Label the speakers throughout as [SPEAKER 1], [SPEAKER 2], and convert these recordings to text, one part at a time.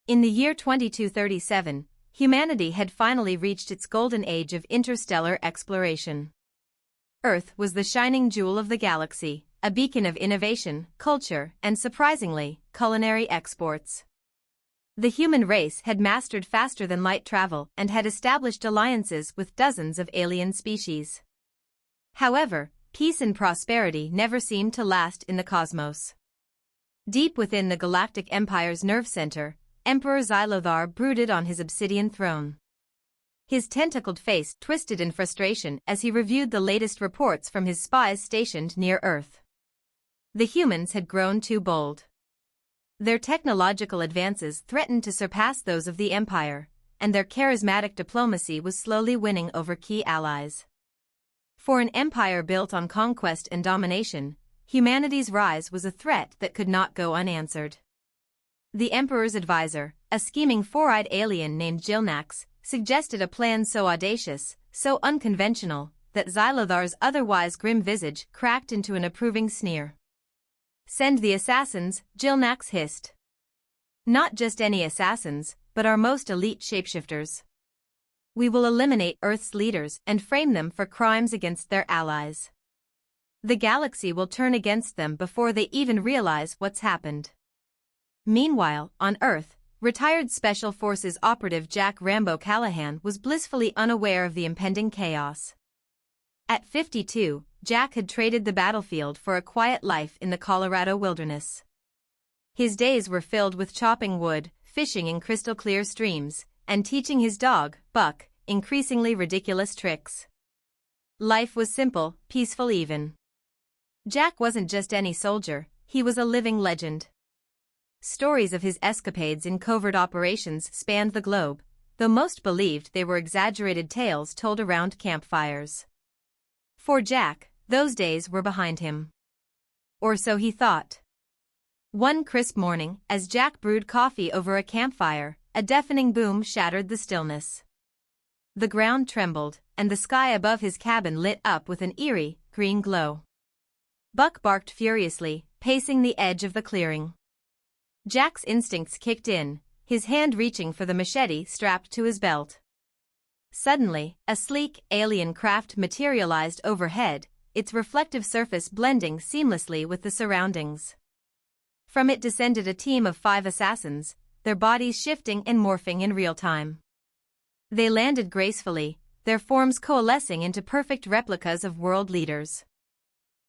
[SPEAKER 1] In the year 2237, humanity had finally reached its golden age of interstellar exploration. Earth was the shining jewel of the galaxy, a beacon of innovation, culture, and surprisingly, culinary exports. The human race had mastered faster than light travel and had established alliances with dozens of alien species. However, peace and prosperity never seemed to last in the cosmos. Deep within the Galactic Empire's nerve center, Emperor Xylothar brooded on his obsidian throne. His tentacled face twisted in frustration as he reviewed the latest reports from his spies stationed near Earth. The humans had grown too bold. Their technological advances threatened to surpass those of the Empire, and their charismatic diplomacy was slowly winning over key allies. For an empire built on conquest and domination, humanity's rise was a threat that could not go unanswered. The Emperor's advisor, a scheming four-eyed alien named Gilnax, suggested a plan so audacious, so unconventional, that Xylothar's otherwise grim visage cracked into an approving sneer. "Send the assassins," Gilnax hissed. "Not just any assassins, but our most elite shapeshifters. We will eliminate Earth's leaders and frame them for crimes against their allies. The galaxy will turn against them before they even realize what's happened." Meanwhile, on Earth, retired Special Forces operative Jack "Rambo" Callahan was blissfully unaware of the impending chaos. At 52, Jack had traded the battlefield for a quiet life in the Colorado wilderness. His days were filled with chopping wood, fishing in crystal-clear streams, and teaching his dog, Buck, increasingly ridiculous tricks. Life was simple, peaceful even. Jack wasn't just any soldier, he was a living legend. Stories of his escapades in covert operations spanned the globe, though most believed they were exaggerated tales told around campfires. For Jack, those days were behind him. Or so he thought. One crisp morning, as Jack brewed coffee over a campfire, a deafening boom shattered the stillness. The ground trembled, and the sky above his cabin lit up with an eerie, green glow. Buck barked furiously, pacing the edge of the clearing. Jack's instincts kicked in, his hand reaching for the machete strapped to his belt. Suddenly, a sleek, alien craft materialized overhead, its reflective surface blending seamlessly with the surroundings. From it descended a team of 5 assassins, their bodies shifting and morphing in real time. They landed gracefully, their forms coalescing into perfect replicas of world leaders.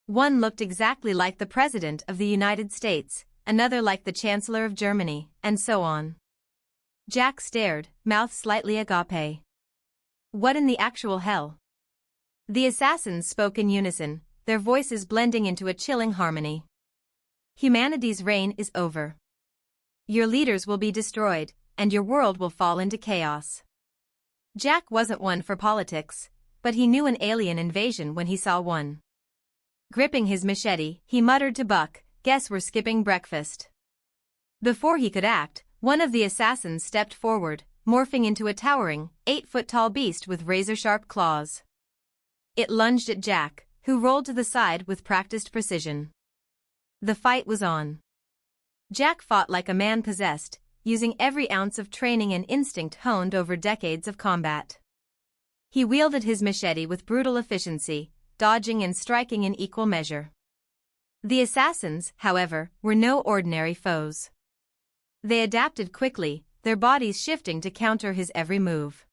[SPEAKER 1] One looked exactly like the President of the United States, another like the Chancellor of Germany, and so on. Jack stared, mouth slightly agape. What in the actual hell? The assassins spoke in unison, their voices blending into a chilling harmony. Humanity's reign is over. Your leaders will be destroyed, and your world will fall into chaos. Jack wasn't one for politics, but he knew an alien invasion when he saw one. Gripping his machete, he muttered to Buck, "Guess we're skipping breakfast." Before he could act, one of the assassins stepped forward, morphing into a towering, 8-foot-tall beast with razor-sharp claws. It lunged at Jack, who rolled to the side with practiced precision. The fight was on. Jack fought like a man possessed, using every ounce of training and instinct honed over decades of combat. He wielded his machete with brutal efficiency, dodging and striking in equal measure. The assassins, however, were no ordinary foes. They adapted quickly, their bodies shifting to counter his every move.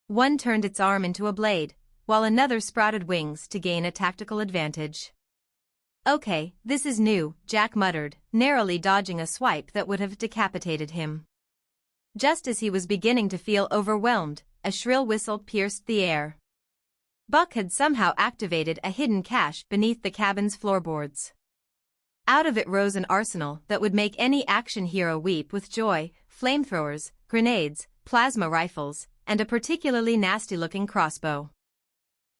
[SPEAKER 1] One turned its arm into a blade, while another sprouted wings to gain a tactical advantage. "Okay, this is new," Jack muttered, narrowly dodging a swipe that would have decapitated him. Just as he was beginning to feel overwhelmed, a shrill whistle pierced the air. Buck had somehow activated a hidden cache beneath the cabin's floorboards. Out of it rose an arsenal that would make any action hero weep with joy: flamethrowers, grenades, plasma rifles, and a particularly nasty-looking crossbow.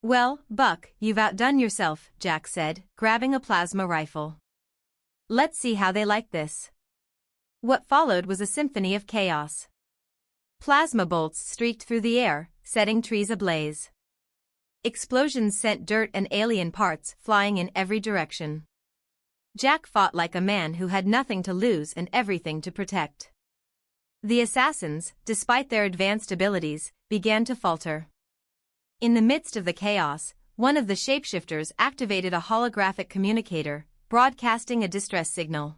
[SPEAKER 1] "Well, Buck, you've outdone yourself," Jack said, grabbing a plasma rifle. "Let's see how they like this." What followed was a symphony of chaos. Plasma bolts streaked through the air, setting trees ablaze. Explosions sent dirt and alien parts flying in every direction. Jack fought like a man who had nothing to lose and everything to protect. The assassins, despite their advanced abilities, began to falter. In the midst of the chaos, one of the shapeshifters activated a holographic communicator, broadcasting a distress signal.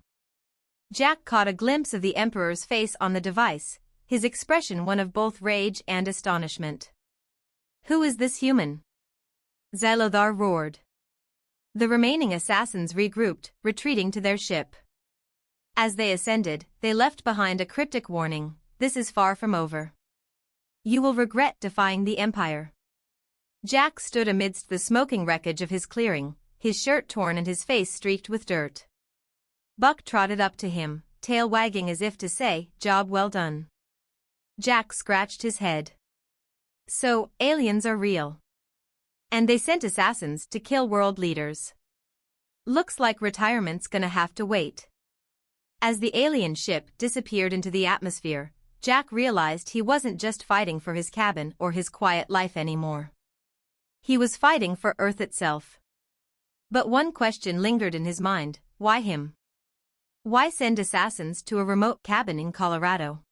[SPEAKER 1] Jack caught a glimpse of the Emperor's face on the device, his expression one of both rage and astonishment. "Who is this human?" Xylothar roared. The remaining assassins regrouped, retreating to their ship. As they ascended, they left behind a cryptic warning: "This is far from over. You will regret defying the Empire." Jack stood amidst the smoking wreckage of his clearing, his shirt torn and his face streaked with dirt. Buck trotted up to him, tail wagging as if to say, "Job well done." Jack scratched his head. "So, aliens are real. And they sent assassins to kill world leaders. Looks like retirement's gonna have to wait." As the alien ship disappeared into the atmosphere, Jack realized he wasn't just fighting for his cabin or his quiet life anymore. He was fighting for Earth itself. But one question lingered in his mind: why him? Why send assassins to a remote cabin in Colorado?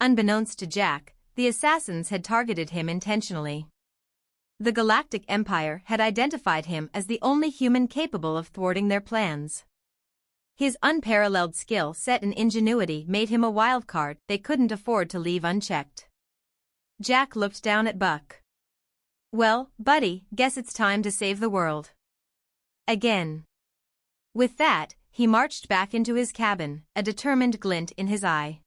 [SPEAKER 1] Unbeknownst to Jack, the assassins had targeted him intentionally. The Galactic Empire had identified him as the only human capable of thwarting their plans. His unparalleled skill set and ingenuity made him a wildcard they couldn't afford to leave unchecked. Jack looked down at Buck. "Well, buddy, guess it's time to save the world. Again." With that, he marched back into his cabin, a determined glint in his eye.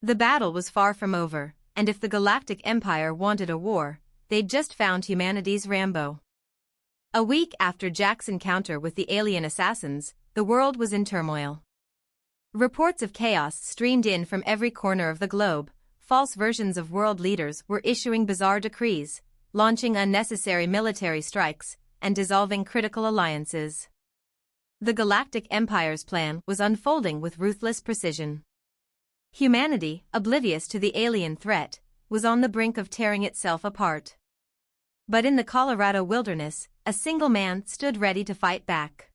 [SPEAKER 1] The battle was far from over, and if the Galactic Empire wanted a war, they'd just found humanity's Rambo. A week after Jack's encounter with the alien assassins, the world was in turmoil. Reports of chaos streamed in from every corner of the globe. False versions of world leaders were issuing bizarre decrees, launching unnecessary military strikes, and dissolving critical alliances. The Galactic Empire's plan was unfolding with ruthless precision. Humanity, oblivious to the alien threat, was on the brink of tearing itself apart. But in the Colorado wilderness, a single man stood ready to fight back.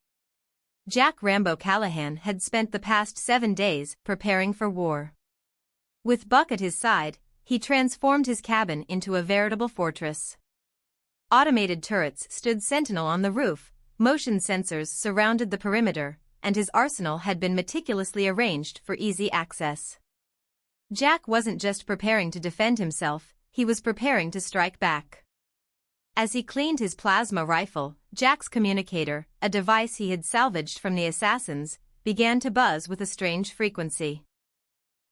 [SPEAKER 1] Jack "Rambo" Callahan had spent the past 7 days preparing for war. With Buck at his side, he transformed his cabin into a veritable fortress. Automated turrets stood sentinel on the roof, motion sensors surrounded the perimeter, and his arsenal had been meticulously arranged for easy access. Jack wasn't just preparing to defend himself, he was preparing to strike back. As he cleaned his plasma rifle, Jack's communicator, a device he had salvaged from the assassins, began to buzz with a strange frequency.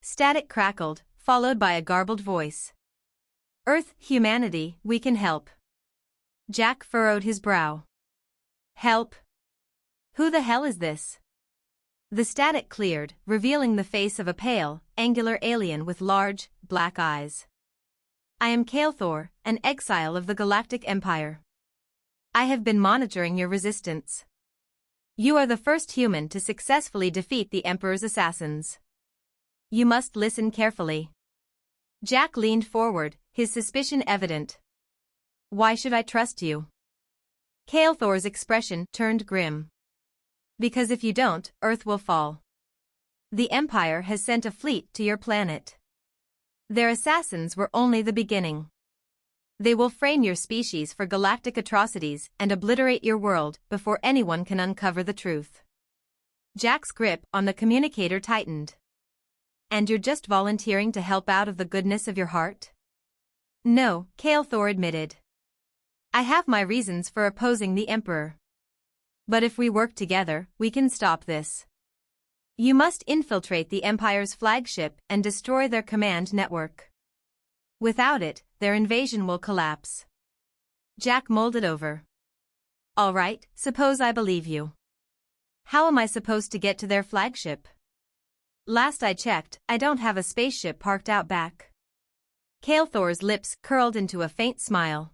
[SPEAKER 1] Static crackled, followed by a garbled voice. "Earth, humanity, we can help." Jack furrowed his brow. "Help? Who the hell is this?" The static cleared, revealing the face of a pale, angular alien with large, black eyes. "I am Callahan, an exile of the Galactic Empire. I have been monitoring your resistance. You are the first human to successfully defeat the Emperor's assassins. You must listen carefully." Jack leaned forward, his suspicion evident. "Why should I trust you?" Callahan's expression turned grim. "Because if you don't, Earth will fall. The Empire has sent a fleet to your planet. Their assassins were only the beginning. They will frame your species for galactic atrocities and obliterate your world before anyone can uncover the truth." Jack's grip on the communicator tightened. "And you're just volunteering to help out of the goodness of your heart?" "No," Callahan admitted. "I have my reasons for opposing the Emperor. But if we work together, we can stop this. You must infiltrate the Empire's flagship and destroy their command network. Without it, their invasion will collapse." Jack molded over. "All right, suppose I believe you. How am I supposed to get to their flagship? Last I checked, I don't have a spaceship parked out back." Callahan's lips curled into a faint smile.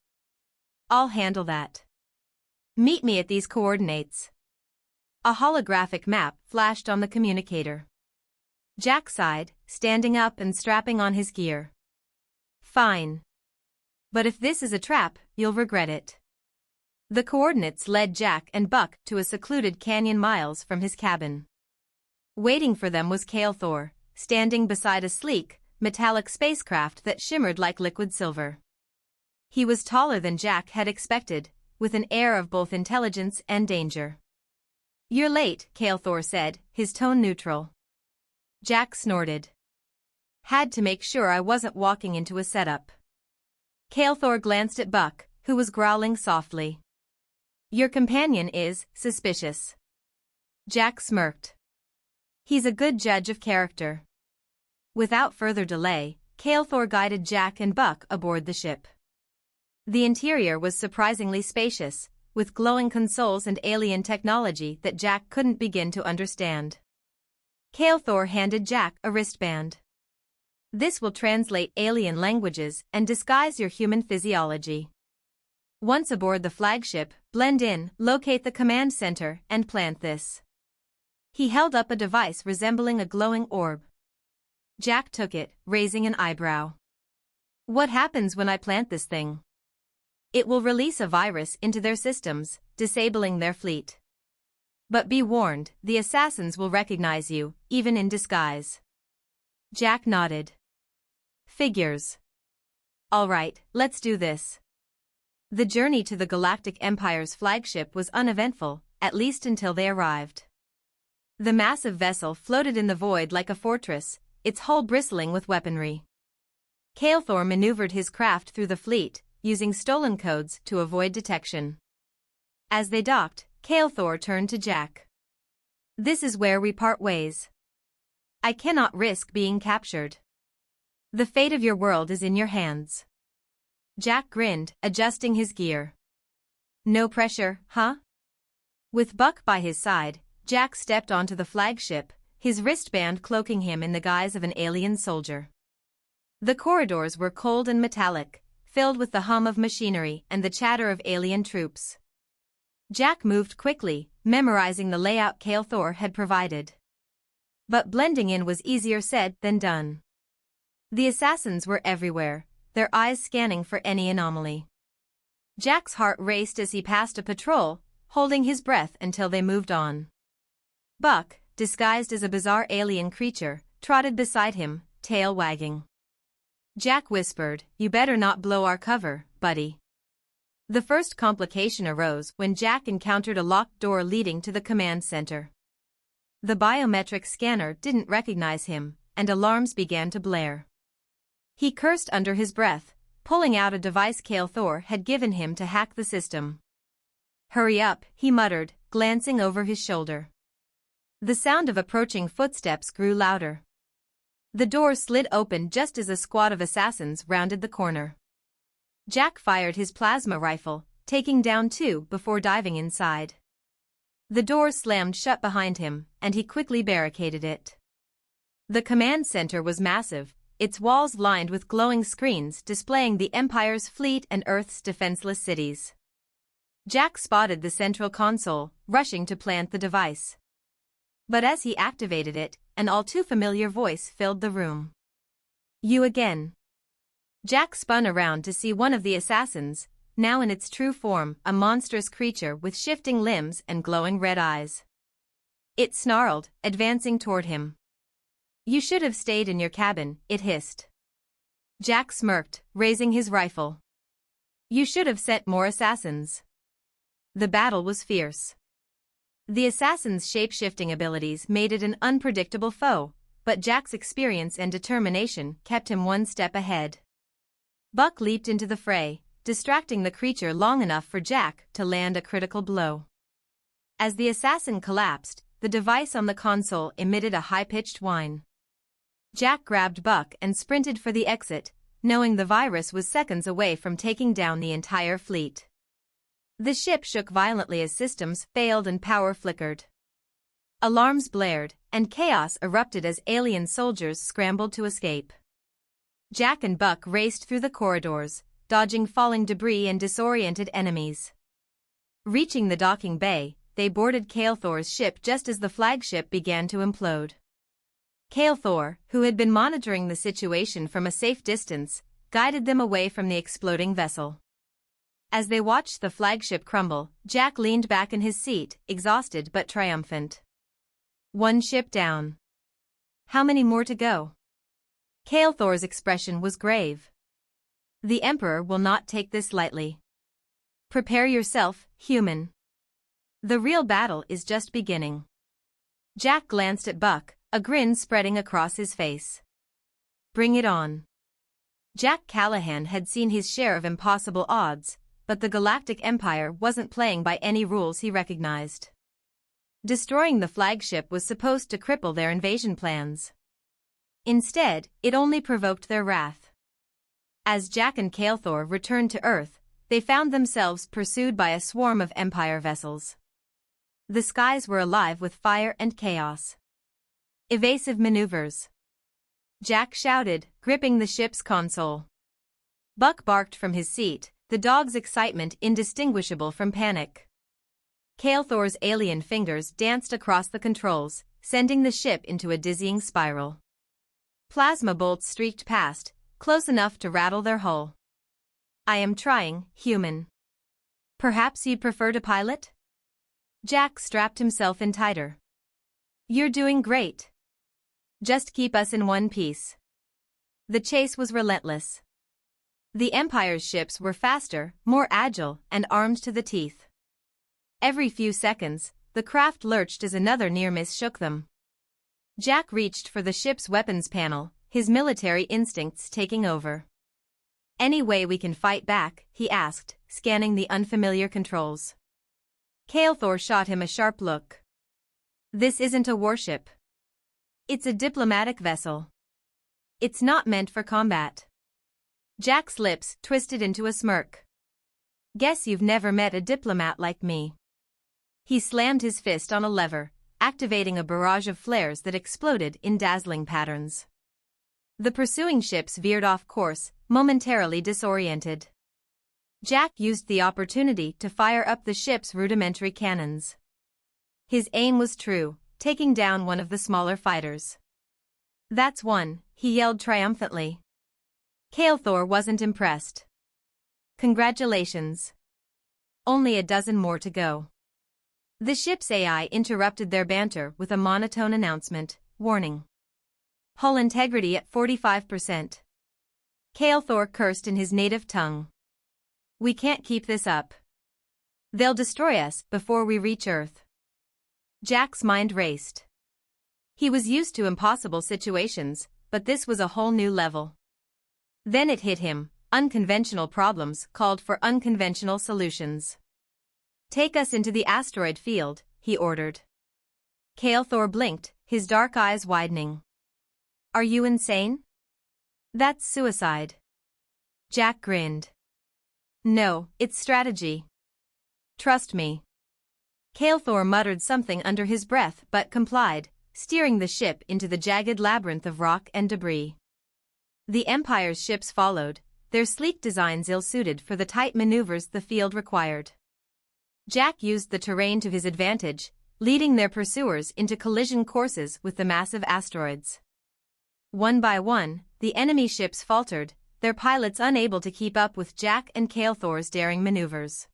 [SPEAKER 1] "I'll handle that. Meet me at these coordinates." A holographic map flashed on the communicator. Jack sighed, standing up and strapping on his gear. "Fine. But if this is a trap, you'll regret it." The coordinates led Jack and Buck to a secluded canyon miles from his cabin. Waiting for them was Callahan, standing beside a sleek, metallic spacecraft that shimmered like liquid silver. He was taller than Jack had expected, with an air of both intelligence and danger. "You're late," Callahan said, his tone neutral. Jack snorted. "Had to make sure I wasn't walking into a setup." Callahan glanced at Buck, who was growling softly. "Your companion is suspicious." Jack smirked. "He's a good judge of character." Without further delay, Callahan guided Jack and Buck aboard the ship. The interior was surprisingly spacious, with glowing consoles and alien technology that Jack couldn't begin to understand. Callahan handed Jack a wristband. "This will translate alien languages and disguise your human physiology. Once aboard the flagship, blend in, locate the command center, and plant this." He held up a device resembling a glowing orb. Jack took it, raising an eyebrow. "What happens when I plant this thing?" "It will release a virus into their systems, disabling their fleet. But be warned, the assassins will recognize you, even in disguise." Jack nodded. "Figures. All right, let's do this." The journey to the Galactic Empire's flagship was uneventful, at least until they arrived. The massive vessel floated in the void like a fortress, its hull bristling with weaponry. Callahan maneuvered his craft through the fleet, using stolen codes to avoid detection. As they docked, Callahan turned to Jack. "This is where we part ways. I cannot risk being captured. The fate of your world is in your hands." Jack grinned, adjusting his gear. "No pressure, huh?" With Buck by his side, Jack stepped onto the flagship, his wristband cloaking him in the guise of an alien soldier. The corridors were cold and metallic, filled with the hum of machinery and the chatter of alien troops. Jack moved quickly, memorizing the layout Callahan had provided. But blending in was easier said than done. The assassins were everywhere, their eyes scanning for any anomaly. Jack's heart raced as he passed a patrol, holding his breath until they moved on. Buck, disguised as a bizarre alien creature, trotted beside him, tail wagging. Jack whispered, "You better not blow our cover, buddy." The first complication arose when Jack encountered a locked door leading to the command center. The biometric scanner didn't recognize him, and alarms began to blare. He cursed under his breath, pulling out a device Callahan had given him to hack the system. "Hurry up," he muttered, glancing over his shoulder. The sound of approaching footsteps grew louder. The door slid open just as a squad of assassins rounded the corner. Jack fired his plasma rifle, taking down two before diving inside. The door slammed shut behind him, and he quickly barricaded it. The command center was massive, its walls lined with glowing screens displaying the Empire's fleet and Earth's defenseless cities. Jack spotted the central console, rushing to plant the device. But as he activated it, an all-too-familiar voice filled the room. "You again." Jack spun around to see one of the assassins, now in its true form, a monstrous creature with shifting limbs and glowing red eyes. It snarled, advancing toward him. "You should have stayed in your cabin," it hissed. Jack smirked, raising his rifle. "You should have sent more assassins." The battle was fierce. The assassin's shape-shifting abilities made it an unpredictable foe, but Jack's experience and determination kept him one step ahead. Buck leaped into the fray, distracting the creature long enough for Jack to land a critical blow. As the assassin collapsed, the device on the console emitted a high-pitched whine. Jack grabbed Buck and sprinted for the exit, knowing the virus was seconds away from taking down the entire fleet. The ship shook violently as systems failed and power flickered. Alarms blared, and chaos erupted as alien soldiers scrambled to escape. Jack and Buck raced through the corridors, dodging falling debris and disoriented enemies. Reaching the docking bay, they boarded Callahan's ship just as the flagship began to implode. Callahan, who had been monitoring the situation from a safe distance, guided them away from the exploding vessel. As they watched the flagship crumble, Jack leaned back in his seat, exhausted but triumphant. One ship down. How many more to go? Callahan's expression was grave. The Emperor will not take this lightly. Prepare yourself, human. The real battle is just beginning. Jack glanced at Buck, a grin spreading across his face. Bring it on. Jack Callahan had seen his share of impossible odds, but the Galactic Empire wasn't playing by any rules he recognized. Destroying the flagship was supposed to cripple their invasion plans. Instead, it only provoked their wrath. As Jack and Callahan returned to Earth, they found themselves pursued by a swarm of Empire vessels. The skies were alive with fire and chaos. Evasive maneuvers. Jack shouted, gripping the ship's console. Buck barked from his seat, the dog's excitement indistinguishable from panic. Callahan's alien fingers danced across the controls, sending the ship into a dizzying spiral. Plasma bolts streaked past, close enough to rattle their hull. I am trying, human. Perhaps you'd prefer to pilot? Jack strapped himself in tighter. You're doing great. Just keep us in one piece. The chase was relentless. The Empire's ships were faster, more agile, and armed to the teeth. Every few seconds, the craft lurched as another near-miss shook them. Jack reached for the ship's weapons panel, his military instincts taking over. Any way we can fight back, he asked, scanning the unfamiliar controls. Callahan shot him a sharp look. This isn't a warship. It's a diplomatic vessel. It's not meant for combat. Jack's lips twisted into a smirk. Guess you've never met a diplomat like me. He slammed his fist on a lever, activating a barrage of flares that exploded in dazzling patterns. The pursuing ships veered off course, momentarily disoriented. Jack used the opportunity to fire up the ship's rudimentary cannons. His aim was true, taking down one of the smaller fighters. That's one, he yelled triumphantly. Callahan wasn't impressed. Congratulations. Only a dozen more to go. The ship's AI interrupted their banter with a monotone announcement, warning. Hull integrity at 45%. Callahan cursed in his native tongue. We can't keep this up. They'll destroy us before we reach Earth. Jack's mind raced. He was used to impossible situations, but this was a whole new level. Then it hit him, unconventional problems called for unconventional solutions. Take us into the asteroid field, he ordered. Callahan blinked, his dark eyes widening. Are you insane? That's suicide. Jack grinned. No, it's strategy. Trust me. Callahan muttered something under his breath but complied, steering the ship into the jagged labyrinth of rock and debris. The Empire's ships followed, their sleek designs ill-suited for the tight maneuvers the field required. Jack used the terrain to his advantage, leading their pursuers into collision courses with the massive asteroids. One by one, the enemy ships faltered, their pilots unable to keep up with Jack and Callahan's daring maneuvers.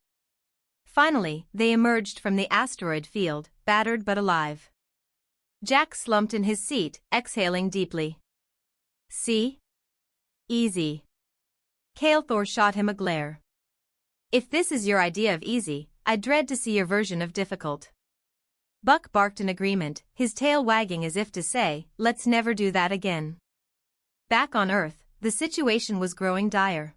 [SPEAKER 1] Finally, they emerged from the asteroid field, battered but alive. Jack slumped in his seat, exhaling deeply. See? Easy. Callahan shot him a glare. If this is your idea of easy, I dread to see your version of difficult. Buck barked in agreement, his tail wagging as if to say, let's never do that again. Back on Earth, the situation was growing dire.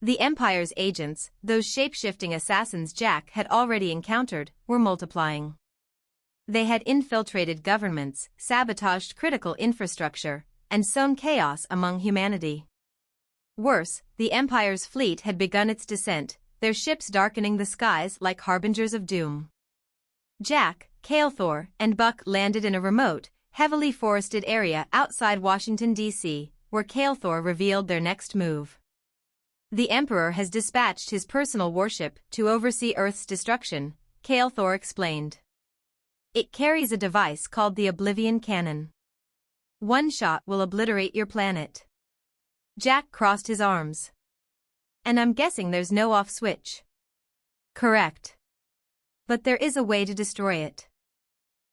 [SPEAKER 1] The Empire's agents, those shape-shifting assassins Jack had already encountered, were multiplying. They had infiltrated governments, sabotaged critical infrastructure, and sown chaos among humanity. Worse, the Empire's fleet had begun its descent, their ships darkening the skies like harbingers of doom. Jack, Callahan, and Buck landed in a remote, heavily forested area outside Washington, D.C., where Callahan revealed their next move. The Emperor has dispatched his personal warship to oversee Earth's destruction, Callahan explained. It carries a device called the Oblivion Cannon. One shot will obliterate your planet. Jack crossed his arms. And I'm guessing there's no off switch. Correct. But there is a way to destroy it.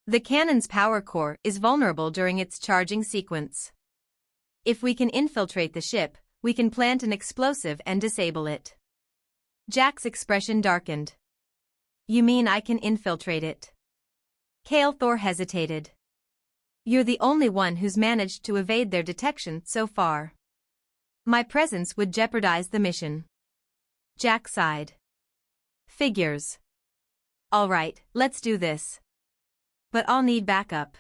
[SPEAKER 1] The cannon's power core is vulnerable during its charging sequence. If we can infiltrate the ship, we can plant an explosive and disable it. Jack's expression darkened. You mean I can infiltrate it? Thor hesitated. You're the only one who's managed to evade their detection so far. My presence would jeopardize the mission. Jack sighed. Figures. All right, let's do this. But I'll need backup.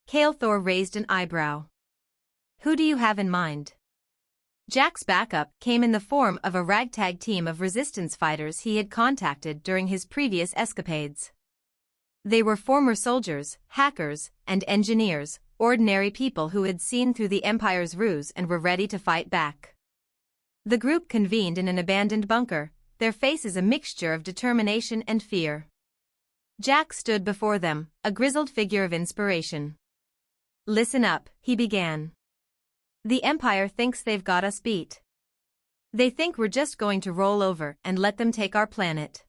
[SPEAKER 1] Thor raised an eyebrow. Who do you have in mind? Jack's backup came in the form of a ragtag team of resistance fighters he had contacted during his previous escapades. They were former soldiers, hackers, and engineers, ordinary people who had seen through the Empire's ruse and were ready to fight back. The group convened in an abandoned bunker, their faces a mixture of determination and fear. Jack stood before them, a grizzled figure of inspiration. Listen up, he began. The Empire thinks they've got us beat. They think we're just going to roll over and let them take our planet.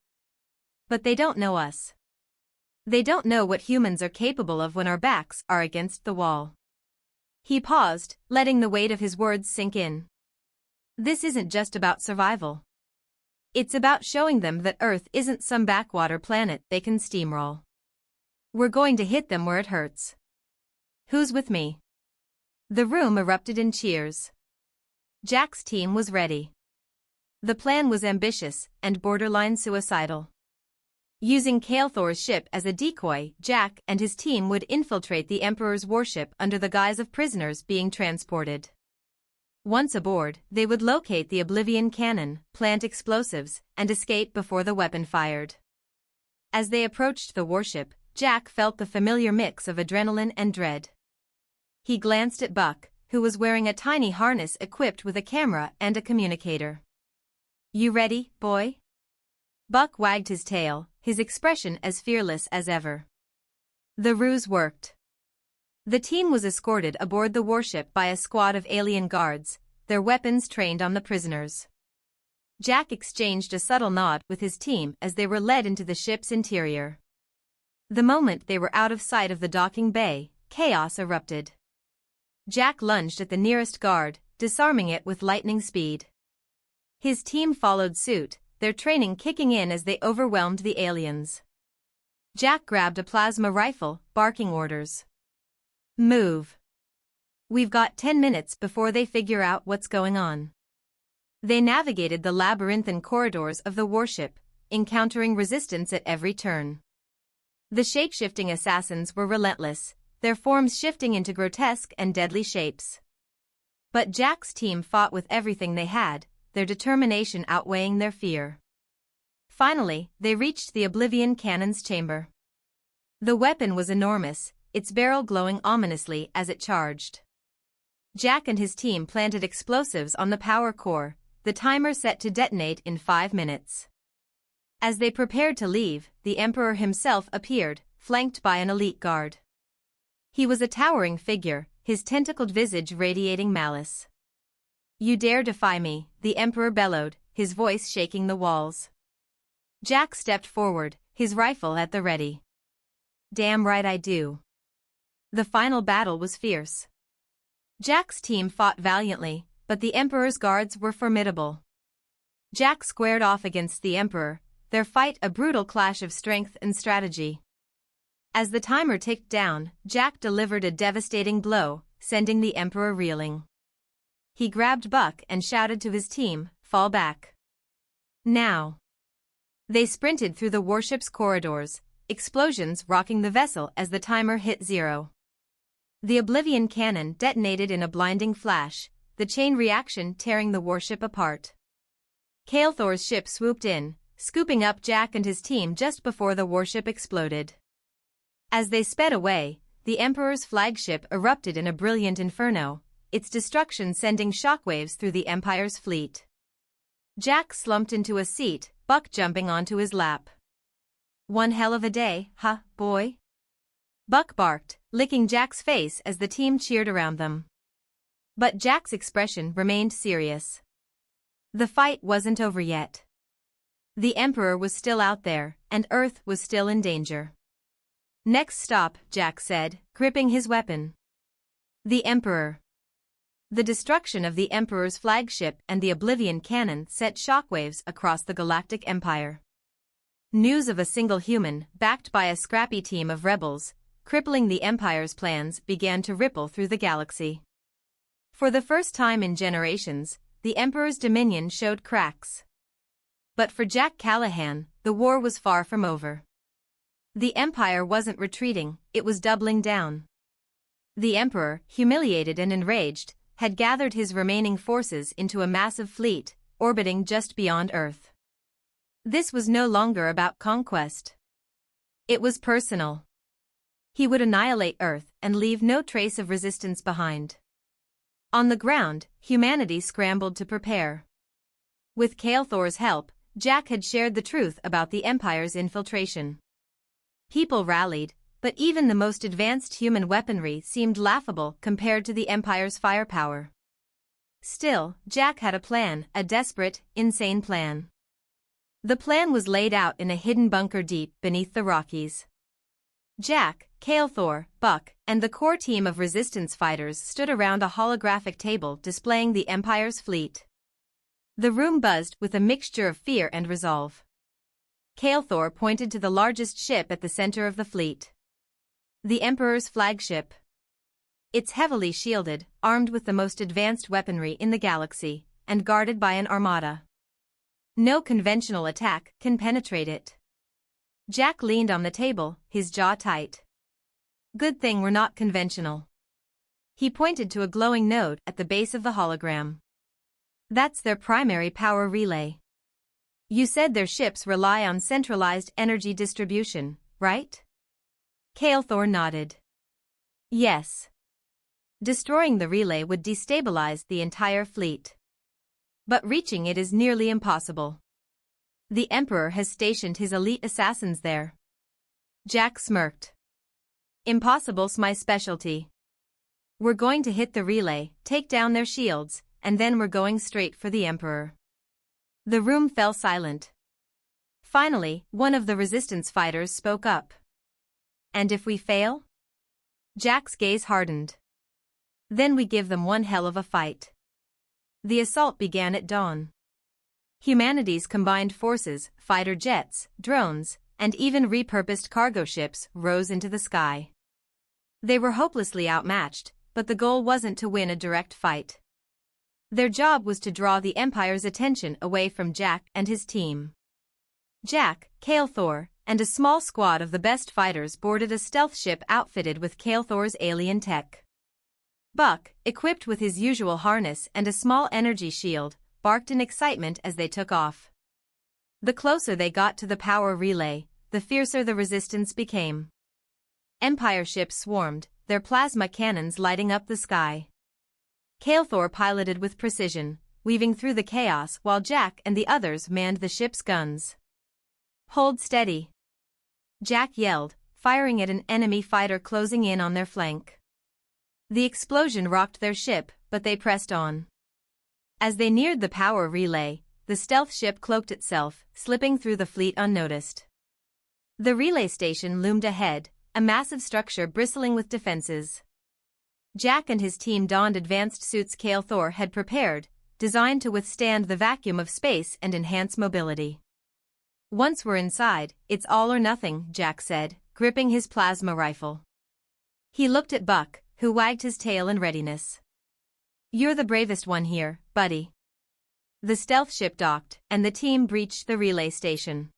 [SPEAKER 1] But they don't know us. They don't know what humans are capable of when our backs are against the wall. He paused, letting the weight of his words sink in. This isn't just about survival. It's about showing them that Earth isn't some backwater planet they can steamroll. We're going to hit them where it hurts. Who's with me? The room erupted in cheers. Jack's team was ready. The plan was ambitious and borderline suicidal. Using Thor's ship as a decoy, Jack and his team would infiltrate the Emperor's warship under the guise of prisoners being transported. Once aboard, they would locate the Oblivion cannon, plant explosives, and escape before the weapon fired. As they approached the warship, Jack felt the familiar mix of adrenaline and dread. He glanced at Buck, who was wearing a tiny harness equipped with a camera and a communicator. You ready, boy? Buck wagged his tail, his expression as fearless as ever. The ruse worked. The team was escorted aboard the warship by a squad of alien guards, their weapons trained on the prisoners. Jack exchanged a subtle nod with his team as they were led into the ship's interior. The moment they were out of sight of the docking bay, chaos erupted. Jack lunged at the nearest guard, disarming it with lightning speed. His team followed suit, their training kicking in as they overwhelmed the aliens. Jack grabbed a plasma rifle, barking orders. Move. We've got 10 minutes before they figure out what's going on. They navigated the labyrinthine corridors of the warship, encountering resistance at every turn. The shapeshifting assassins were relentless, their forms shifting into grotesque and deadly shapes. But Jack's team fought with everything they had, their determination outweighing their fear. Finally, they reached the Oblivion cannon's chamber. The weapon was enormous, its barrel glowing ominously as it charged. Jack and his team planted explosives on the power core, the timer set to detonate in 5 minutes. As they prepared to leave, the Emperor himself appeared, flanked by an elite guard. He was a towering figure, his tentacled visage radiating malice. You dare defy me, the Emperor bellowed, his voice shaking the walls. Jack stepped forward, his rifle at the ready. Damn right I do. The final battle was fierce. Jack's team fought valiantly, but the Emperor's guards were formidable. Jack squared off against the Emperor, their fight a brutal clash of strength and strategy. As the timer ticked down, Jack delivered a devastating blow, sending the Emperor reeling. He grabbed Buck and shouted to his team, "Fall back. Now." They sprinted through the warship's corridors, explosions rocking the vessel as the timer hit 0. The Oblivion cannon detonated in a blinding flash, the chain reaction tearing the warship apart. Thor's ship swooped in, scooping up Jack and his team just before the warship exploded. As they sped away, the Emperor's flagship erupted in a brilliant inferno, its destruction sending shockwaves through the Empire's fleet. Jack slumped into a seat, Buck jumping onto his lap. One hell of a day, huh, boy? Buck barked, licking Jack's face as the team cheered around them. But Jack's expression remained serious. The fight wasn't over yet. The Emperor was still out there, and Earth was still in danger. Next stop, Jack said, gripping his weapon. The Emperor. The destruction of the Emperor's flagship and the Oblivion cannon sent shockwaves across the Galactic Empire. News of a single human, backed by a scrappy team of rebels, crippling the Empire's plans began to ripple through the galaxy. For the first time in generations, the Emperor's dominion showed cracks. But for Jack Callahan, the war was far from over. The Empire wasn't retreating, it was doubling down. The Emperor, humiliated and enraged, had gathered his remaining forces into a massive fleet, orbiting just beyond Earth. This was no longer about conquest. It was personal. He would annihilate Earth and leave no trace of resistance behind. On the ground, humanity scrambled to prepare. With Kael'thor's help, Jack had shared the truth about the Empire's infiltration. People rallied, but even the most advanced human weaponry seemed laughable compared to the Empire's firepower. Still, Jack had a plan, a desperate, insane plan. The plan was laid out in a hidden bunker deep beneath the Rockies. Jack, Kael'thor, Buck, and the core team of resistance fighters stood around a holographic table displaying the Empire's fleet. The room buzzed with a mixture of fear and resolve. Kael'thor pointed to the largest ship at the center of the fleet. The Emperor's flagship. It's heavily shielded, armed with the most advanced weaponry in the galaxy, and guarded by an armada. No conventional attack can penetrate it. Jack leaned on the table, his jaw tight. Good thing we're not conventional. He pointed to a glowing node at the base of the hologram. That's their primary power relay. You said their ships rely on centralized energy distribution, right? Kael'thor nodded. Yes. Destroying the relay would destabilize the entire fleet. But reaching it is nearly impossible. The Emperor has stationed his elite assassins there. Jack smirked. Impossible's my specialty. We're going to hit the relay, take down their shields, and then we're going straight for the Emperor. The room fell silent. Finally, one of the resistance fighters spoke up. And if we fail? Jack's gaze hardened. Then we give them one hell of a fight. The assault began at dawn. Humanity's combined forces, fighter jets, drones, and even repurposed cargo ships rose into the sky. They were hopelessly outmatched, but the goal wasn't to win a direct fight. Their job was to draw the Empire's attention away from Jack and his team. Jack, Kael'thor, and a small squad of the best fighters boarded a stealth ship outfitted with Kael'thor's alien tech. Buck, equipped with his usual harness and a small energy shield, barked in excitement as they took off. The closer they got to the power relay, the fiercer the resistance became. Empire ships swarmed, their plasma cannons lighting up the sky. Kael'thor piloted with precision, weaving through the chaos while Jack and the others manned the ship's guns. Hold steady. Jack yelled, firing at an enemy fighter closing in on their flank. The explosion rocked their ship, but they pressed on. As they neared the power relay, the stealth ship cloaked itself, slipping through the fleet unnoticed. The relay station loomed ahead, a massive structure bristling with defenses. Jack and his team donned advanced suits Kael'thor had prepared, designed to withstand the vacuum of space and enhance mobility. Once we're inside, it's all or nothing, Jack said, gripping his plasma rifle. He looked at Buck, who wagged his tail in readiness. You're the bravest one here, buddy. The stealth ship docked, and the team breached the relay station.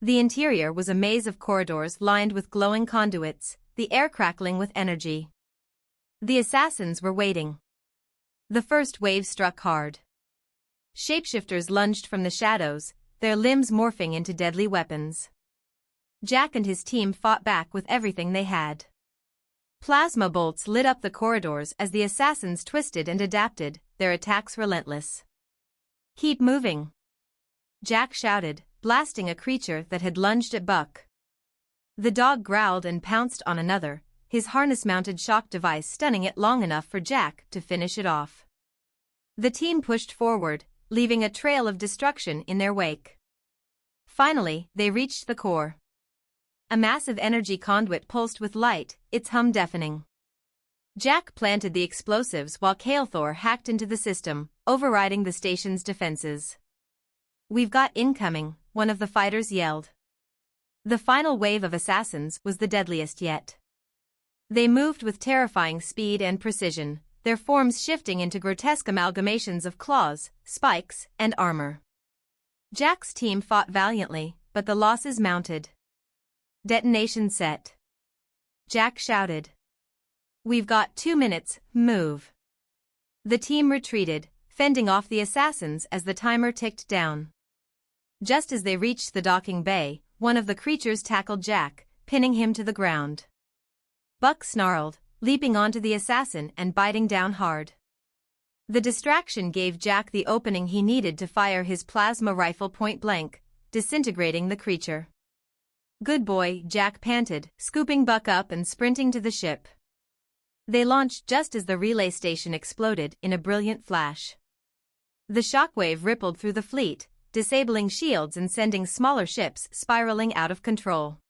[SPEAKER 1] The interior was a maze of corridors lined with glowing conduits, the air crackling with energy. The assassins were waiting. The first wave struck hard. Shapeshifters lunged from the shadows, their limbs morphing into deadly weapons. Jack and his team fought back with everything they had. Plasma bolts lit up the corridors as the assassins twisted and adapted, their attacks relentless. Keep moving! Jack shouted, blasting a creature that had lunged at Buck. The dog growled and pounced on another, his harness-mounted shock device stunning it long enough for Jack to finish it off. The team pushed forward, leaving a trail of destruction in their wake. Finally, they reached the core. A massive energy conduit pulsed with light, its hum deafening. Jack planted the explosives while Callahan hacked into the system, overriding the station's defenses. "We've got incoming," one of the fighters yelled. The final wave of assassins was the deadliest yet. They moved with terrifying speed and precision, their forms shifting into grotesque amalgamations of claws, spikes, and armor. Jack's team fought valiantly, but the losses mounted. Detonation set. Jack shouted. "We've got 2 minutes, move." The team retreated, fending off the assassins as the timer ticked down. Just as they reached the docking bay, one of the creatures tackled Jack, pinning him to the ground. Buck snarled, leaping onto the assassin and biting down hard. The distraction gave Jack the opening he needed to fire his plasma rifle point blank, disintegrating the creature. "Good boy," Jack panted, scooping Buck up and sprinting to the ship. They launched just as the relay station exploded in a brilliant flash. The shockwave rippled through the fleet, disabling shields and sending smaller ships spiraling out of control.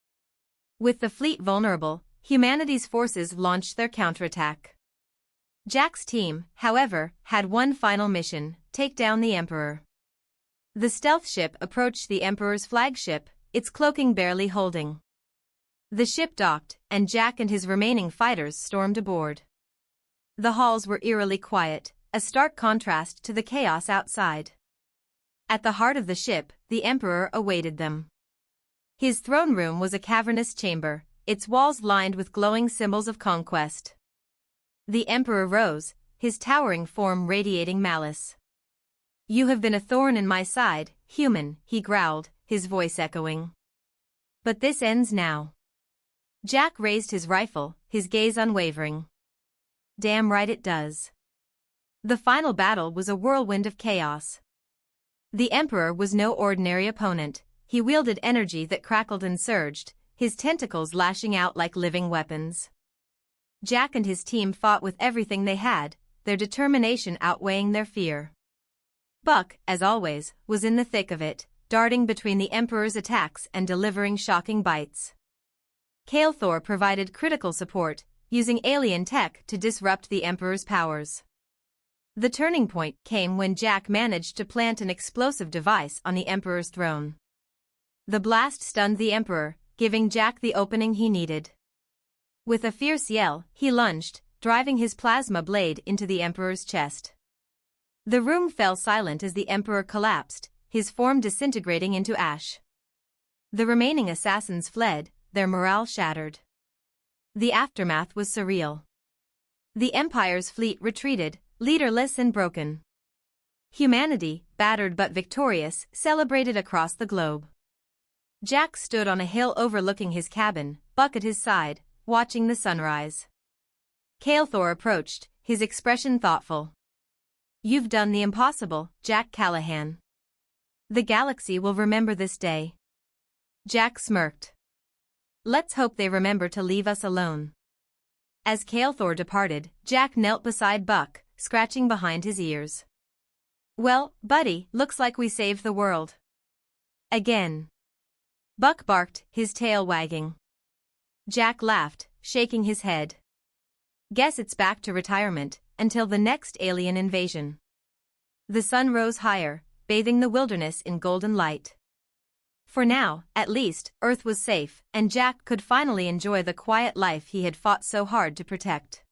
[SPEAKER 1] With the fleet vulnerable, humanity's forces launched their counterattack. Jack's team, however, had one final mission: take down the Emperor. The stealth ship approached the Emperor's flagship, its cloaking barely holding. The ship docked, and Jack and his remaining fighters stormed aboard. The halls were eerily quiet, a stark contrast to the chaos outside. At the heart of the ship, the Emperor awaited them. His throne room was a cavernous chamber, its walls lined with glowing symbols of conquest. The Emperor rose, his towering form radiating malice. "You have been a thorn in my side, human," he growled, his voice echoing. "But this ends now." Jack raised his rifle, his gaze unwavering. "Damn right it does." The final battle was a whirlwind of chaos. The Emperor was no ordinary opponent. He wielded energy that crackled and surged, his tentacles lashing out like living weapons. Jack and his team fought with everything they had, their determination outweighing their fear. Buck, as always, was in the thick of it, darting between the Emperor's attacks and delivering shocking bites. Callahan provided critical support, using alien tech to disrupt the Emperor's powers. The turning point came when Jack managed to plant an explosive device on the Emperor's throne. The blast stunned the Emperor, giving Jack the opening he needed. With a fierce yell, he lunged, driving his plasma blade into the Emperor's chest. The room fell silent as the Emperor collapsed, his form disintegrating into ash. The remaining assassins fled, their morale shattered. The aftermath was surreal. The Empire's fleet retreated, leaderless and broken. Humanity, battered but victorious, celebrated across the globe. Jack stood on a hill overlooking his cabin, Buck at his side, watching the sunrise. Callahan approached, his expression thoughtful. "You've done the impossible, Jack Callahan. The galaxy will remember this day." Jack smirked. "Let's hope they remember to leave us alone." As Callahan departed, Jack knelt beside Buck, scratching behind his ears. "Well, buddy, looks like we saved the world. Again." Buck barked, his tail wagging. Jack laughed, shaking his head. "Guess it's back to retirement, until the next alien invasion." The sun rose higher, bathing the wilderness in golden light. For now, at least, Earth was safe, and Jack could finally enjoy the quiet life he had fought so hard to protect.